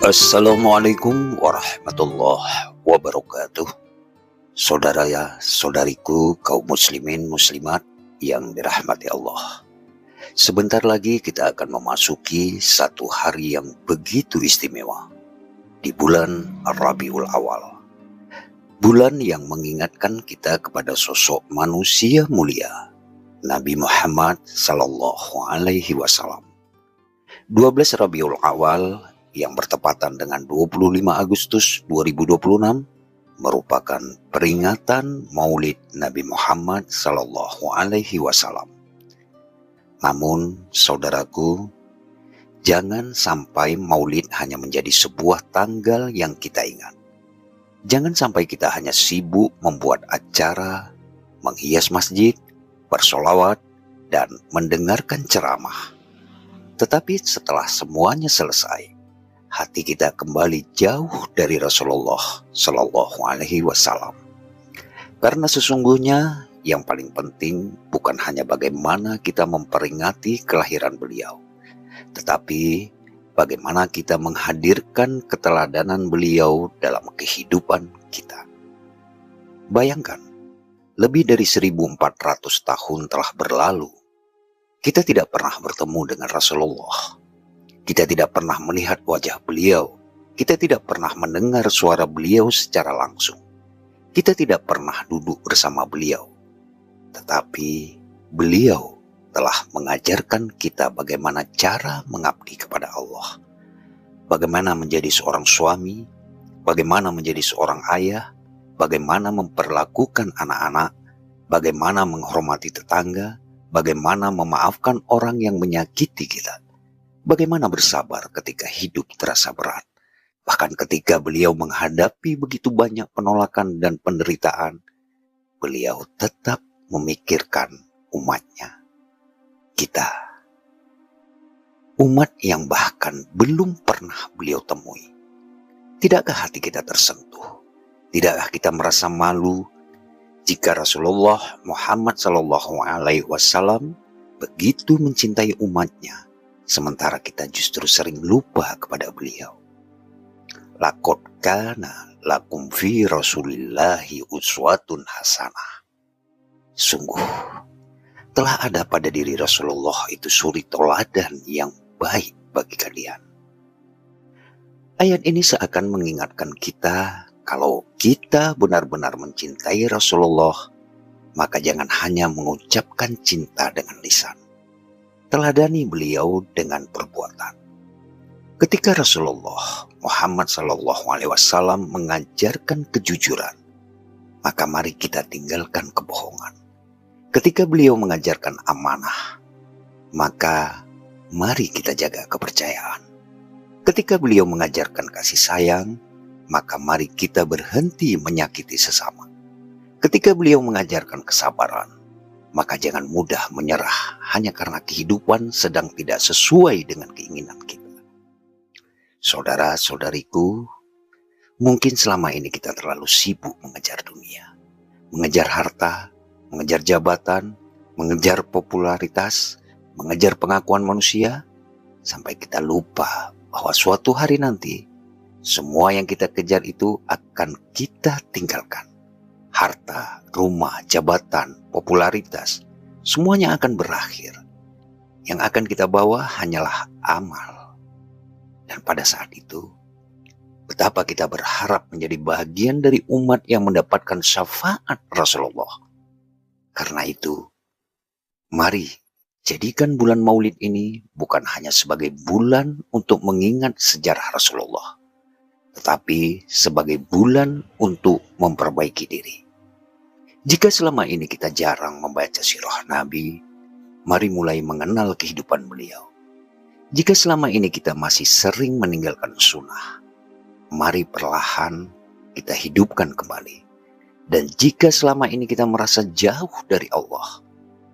Assalamualaikum warahmatullahi wabarakatuh. Saudara ya, saudariku kaum muslimin muslimat yang dirahmati Allah. Sebentar lagi kita akan memasuki satu hari yang begitu istimewa di bulan Rabiul Awal. Bulan yang mengingatkan kita kepada sosok manusia mulia Nabi Muhammad sallallahu alaihi wasallam. 12 Rabiul Awal yang bertepatan dengan 25 Agustus 2026 merupakan peringatan Maulid Nabi Muhammad sallallahu alaihi wasallam. Namun, saudaraku, jangan sampai Maulid hanya menjadi sebuah tanggal yang kita ingat. Jangan sampai kita hanya sibuk membuat acara, menghias masjid, bersolawat, dan mendengarkan ceramah. Tetapi setelah semuanya selesai, hati kita kembali jauh dari Rasulullah Shallallahu Alaihi Wasallam. Karena sesungguhnya yang paling penting bukan hanya bagaimana kita memperingati kelahiran beliau, tetapi bagaimana kita menghadirkan keteladanan beliau dalam kehidupan kita. Bayangkan, lebih dari 1400 tahun telah berlalu, kita tidak pernah bertemu dengan Rasulullah. Kita tidak pernah melihat wajah beliau. Kita tidak pernah mendengar suara beliau secara langsung. Kita tidak pernah duduk bersama beliau. Tetapi beliau telah mengajarkan kita bagaimana cara mengabdi kepada Allah. Bagaimana menjadi seorang suami, bagaimana menjadi seorang ayah, bagaimana memperlakukan anak-anak, bagaimana menghormati tetangga, bagaimana memaafkan orang yang menyakiti kita. Bagaimana bersabar ketika hidup terasa berat. Bahkan ketika beliau menghadapi begitu banyak penolakan dan penderitaan, beliau tetap memikirkan umatnya. Kita, umat yang bahkan belum pernah beliau temui. Tidakkah hati kita tersentuh? Tidakkah kita merasa malu jika Rasulullah Muhammad SAW begitu mencintai umatnya, sementara kita justru sering lupa kepada beliau? Laqad kana lakum fi Rasulillahi uswatun hasanah. Sungguh, telah ada pada diri Rasulullah itu suri teladan yang baik bagi kalian. Ayat ini seakan mengingatkan kita, kalau kita benar-benar mencintai Rasulullah, maka jangan hanya mengucapkan cinta dengan lisan. Teladani beliau dengan perbuatan. Ketika Rasulullah Muhammad SAW mengajarkan kejujuran, maka mari kita tinggalkan kebohongan. Ketika beliau mengajarkan amanah, maka mari kita jaga kepercayaan. Ketika beliau mengajarkan kasih sayang, maka mari kita berhenti menyakiti sesama. Ketika beliau mengajarkan kesabaran, maka jangan mudah menyerah hanya karena kehidupan sedang tidak sesuai dengan keinginan kita. Saudara-saudariku, mungkin selama ini kita terlalu sibuk mengejar dunia, mengejar harta, mengejar jabatan, mengejar popularitas, mengejar pengakuan manusia, sampai kita lupa bahwa suatu hari nanti, semua yang kita kejar itu akan kita tinggalkan. Harta, rumah, jabatan, popularitas, semuanya akan berakhir. Yang akan kita bawa hanyalah amal. Dan pada saat itu, betapa kita berharap menjadi bagian dari umat yang mendapatkan syafaat Rasulullah. Karena itu, mari jadikan bulan Maulid ini bukan hanya sebagai bulan untuk mengingat sejarah Rasulullah, tetapi sebagai bulan untuk memperbaiki diri. Jika selama ini kita jarang membaca sirah Nabi, mari mulai mengenal kehidupan beliau. Jika selama ini kita masih sering meninggalkan sunnah, mari perlahan kita hidupkan kembali. Dan jika selama ini kita merasa jauh dari Allah,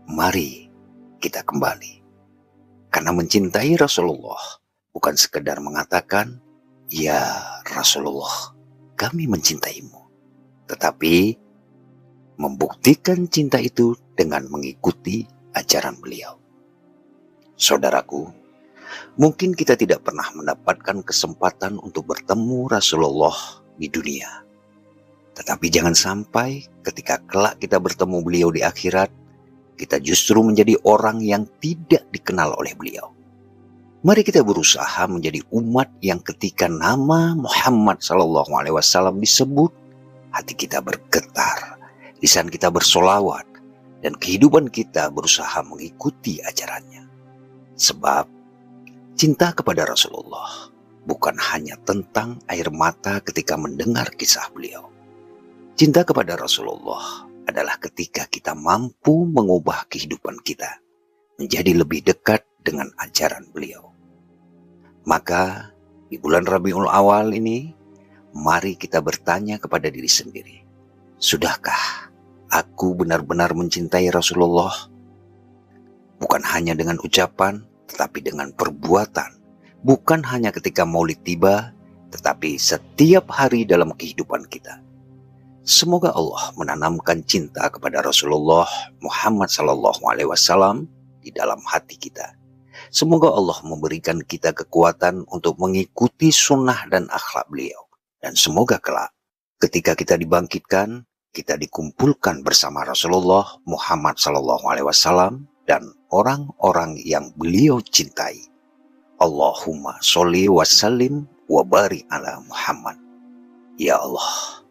mari kita kembali. Karena mencintai Rasulullah bukan sekedar mengatakan, "Ya Rasulullah, kami mencintaimu." Tetapi membuktikan cinta itu dengan mengikuti ajaran beliau. Saudaraku, Mungkin kita tidak pernah mendapatkan kesempatan untuk bertemu Rasulullah di dunia. Tetapi jangan sampai ketika kelak kita bertemu beliau di akhirat, kita justru menjadi orang yang tidak dikenal oleh beliau. Mari kita berusaha menjadi umat yang ketika nama Muhammad SAW disebut, hati kita bergetar, lisan kita bersolawat, dan kehidupan kita berusaha mengikuti ajarannya. Sebab cinta kepada Rasulullah bukan hanya tentang air mata ketika mendengar kisah beliau. Cinta kepada Rasulullah adalah ketika kita mampu mengubah kehidupan kita menjadi lebih dekat dengan ajaran beliau. Maka di bulan Rabiul Awal ini, mari kita bertanya kepada diri sendiri, sudahkah aku benar-benar mencintai Rasulullah? Bukan hanya dengan ucapan, tetapi dengan perbuatan. Bukan hanya ketika Maulid tiba, tetapi setiap hari dalam kehidupan kita. Semoga Allah menanamkan cinta kepada Rasulullah Muhammad SAW di dalam hati kita. Semoga Allah memberikan kita kekuatan untuk mengikuti sunnah dan akhlak beliau. Dan semoga kelak ketika kita dibangkitkan, kita dikumpulkan bersama Rasulullah Muhammad SAW dan orang-orang yang beliau cintai. Allahumma sholli wa sallim wa barik ala Muhammad. Ya Allah,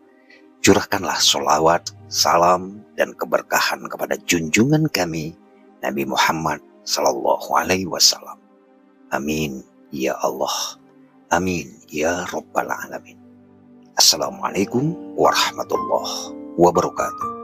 curahkanlah sholawat, salam, dan keberkahan kepada junjungan kami, Nabi Muhammad SAW. Amin, ya Allah. Amin, ya Rabbal Alamin. Assalamualaikum warahmatullahi wabarakatuh.